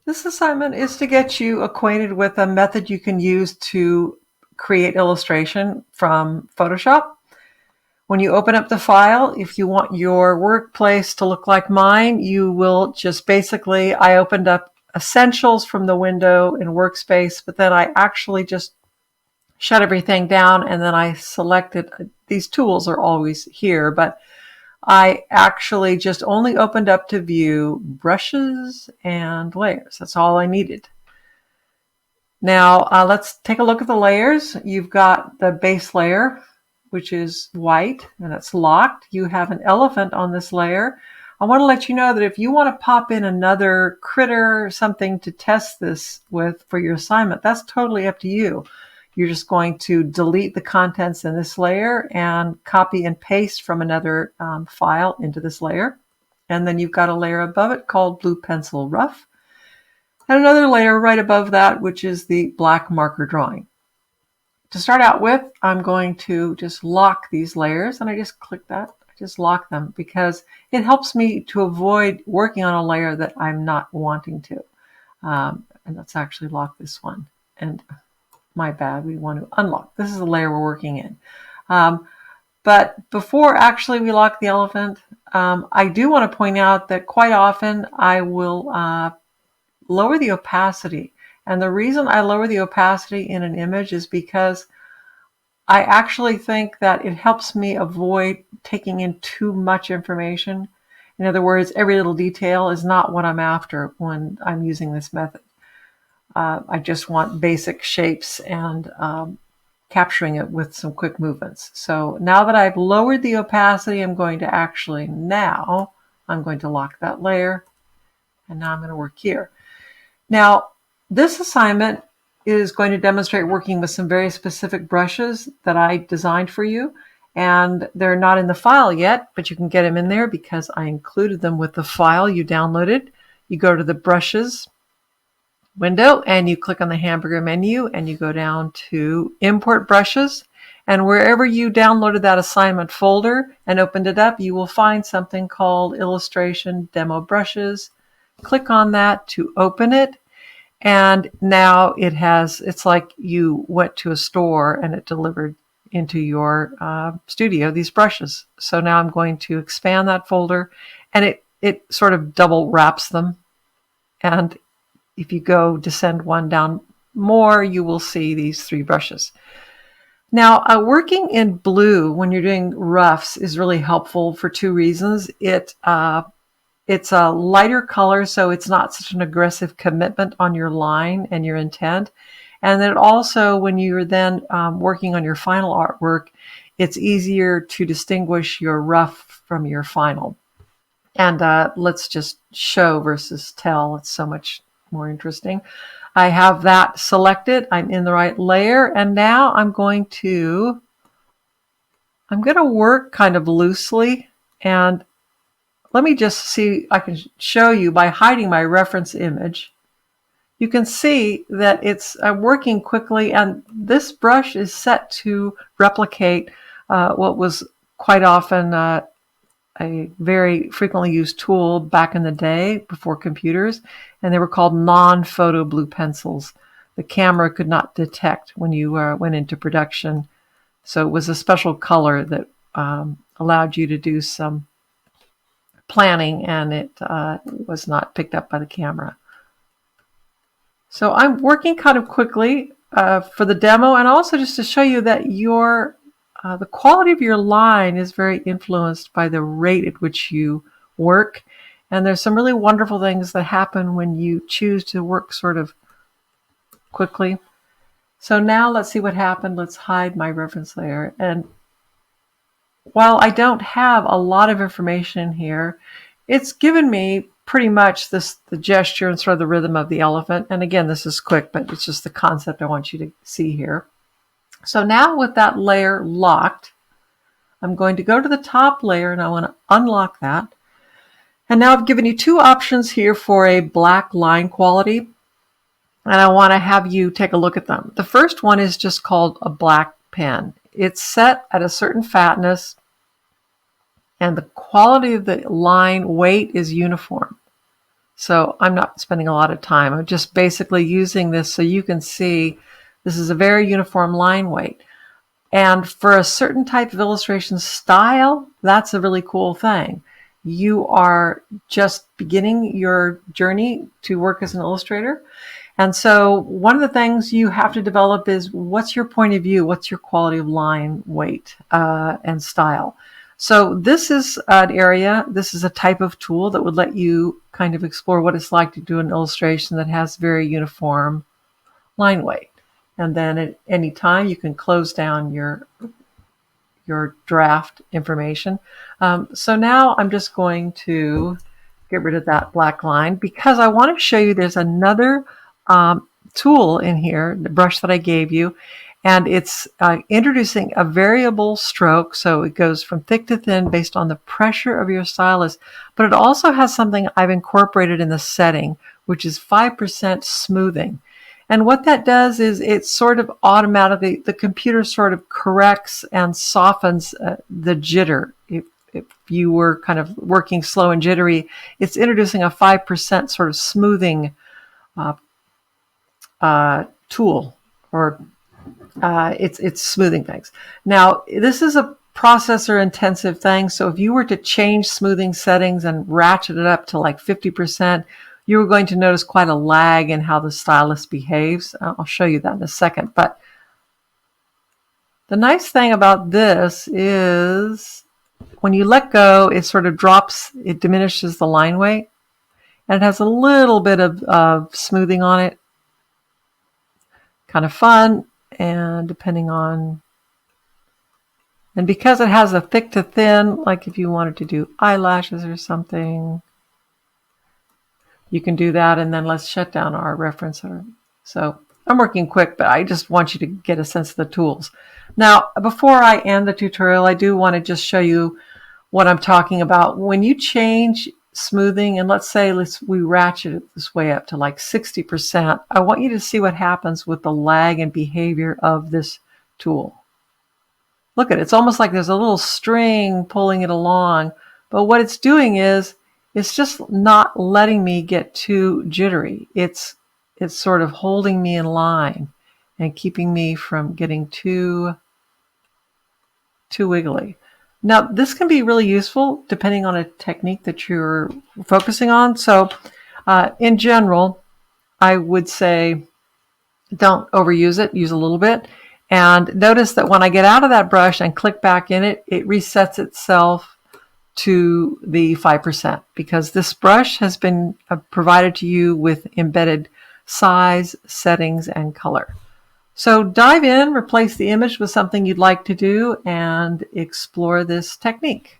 This assignment is to get you acquainted with a method you can use to create illustration from Photoshop. When you open up the file, if you want your workplace to look like mine, you will just basically, I opened up Essentials from the window in Workspace, but then I actually just shut everything down and then I selected, these tools are always here, but I actually just only opened up to view brushes and layers. That's all I needed. Now let's take a look at the layers. You've got the base layer, which is white, and it's locked. You have an elephant on this layer. I want to let you know that if you want to pop in another critter or something to test this with for your assignment, that's totally up to you. You're just going to delete the contents in this layer and copy and paste from another file into this layer. And then you've got a layer above it called Blue Pencil Rough. And another layer right above that, which is the black marker drawing. To start out with, I'm going to just lock these layers, and I just click that. I just lock them because it helps me to avoid working on a layer that I'm not wanting to. And let's actually lock this one. And my bad, we want to unlock. This is the layer we're working in. But before actually we lock the elephant, I do want to point out that quite often I will lower the opacity. And the reason I lower the opacity in an image is because I actually think that it helps me avoid taking in too much information. In other words, every little detail is not what I'm after when I'm using this method. I just want basic shapes and capturing it with some quick movements. So now that I've lowered the opacity, I'm going to lock that layer. And now I'm going to work here. Now, this assignment is going to demonstrate working with some very specific brushes that I designed for you. And they're not in the file yet, but you can get them in there because I included them with the file you downloaded. You go to the brushes window and you click on the hamburger menu and you go down to import brushes. And wherever you downloaded that assignment folder and opened it up, you will find something called Illustration Demo Brushes. Click on that to open it. And now it's like you went to a store and it delivered into your studio these brushes. So now I'm going to expand that folder and it sort of double wraps them. And if you go descend one down more, you will see these three brushes. Now, working in blue when you're doing roughs is really helpful for two reasons. It's a lighter color, so it's not such an aggressive commitment on your line and your intent. And then also, when you're then working on your final artwork, it's easier to distinguish your rough from your final. And let's just show versus tell. It's so much more interesting. I have that selected. I'm in the right layer. And now I'm going to work kind of loosely. And let me just see, I can show you by hiding my reference image. You can see that it's working quickly, and this brush is set to replicate what was quite often a very frequently used tool back in the day before computers, and they were called non-photo blue pencils. The camera could not detect when you went into production, so it was a special color that allowed you to do some planning, and it was not picked up by the camera. So I'm working kind of quickly for the demo, and also just to show you that the quality of your line is very influenced by the rate at which you work. And there's some really wonderful things that happen when you choose to work sort of quickly. So now let's see what happened. Let's hide my reference layer. And while I don't have a lot of information here, it's given me pretty much the gesture and sort of the rhythm of the elephant. And again, this is quick, but it's just the concept I want you to see here. So now with that layer locked, I'm going to go to the top layer and I want to unlock that. And now I've given you two options here for a black line quality. And I want to have you take a look at them. The first one is just called a black pen. It's set at a certain fatness, and the quality of the line weight is uniform. So I'm not spending a lot of time. I'm just basically using this so you can see this is a very uniform line weight. And for a certain type of illustration style, that's a really cool thing. You are just beginning your journey to work as an illustrator. And so one of the things you have to develop is what's your point of view? What's your quality of line weight and style? So this is an area, this is a type of tool that would let you kind of explore what it's like to do an illustration that has very uniform line weight. And then at any time you can close down your draft information. So now I'm just going to get rid of that black line because I want to show you there's another tool in here, the brush that I gave you, and it's introducing a variable stroke, so it goes from thick to thin based on the pressure of your stylus, but it also has something I've incorporated in the setting, which is 5% smoothing. And what that does is it sort of automatically, the computer sort of corrects and softens the jitter. If you were kind of working slow and jittery, it's introducing a 5% sort of smoothing tool, or it's smoothing things. Now, this is a processor intensive thing, so if you were to change smoothing settings and ratchet it up to like 50%, you are going to notice quite a lag in how the stylus behaves. I'll show you that in a second. But the nice thing about this is when you let go, it sort of drops, it diminishes the line weight, and it has a little bit of smoothing on it. Kind of fun, and depending on, and because it has a thick to thin, like if you wanted to do eyelashes or something, you can do that. And then let's shut down our referencer. So I'm working quick, but I just want you to get a sense of the tools. Now, before I end the tutorial, I do want to just show you what I'm talking about. When you change smoothing, and let's say we ratchet it this way up to like 60%, I want you to see what happens with the lag and behavior of this tool. Look at it. It's almost like there's a little string pulling it along, but what it's doing is it's just not letting me get too jittery. It's sort of holding me in line and keeping me from getting too wiggly. Now, this can be really useful depending on a technique that you're focusing on. So in general, I would say don't overuse it, use a little bit. And notice that when I get out of that brush and click back in it, it resets itself to the 5% because this brush has been provided to you with embedded size, settings, and color. So dive in, replace the image with something you'd like to do, and explore this technique.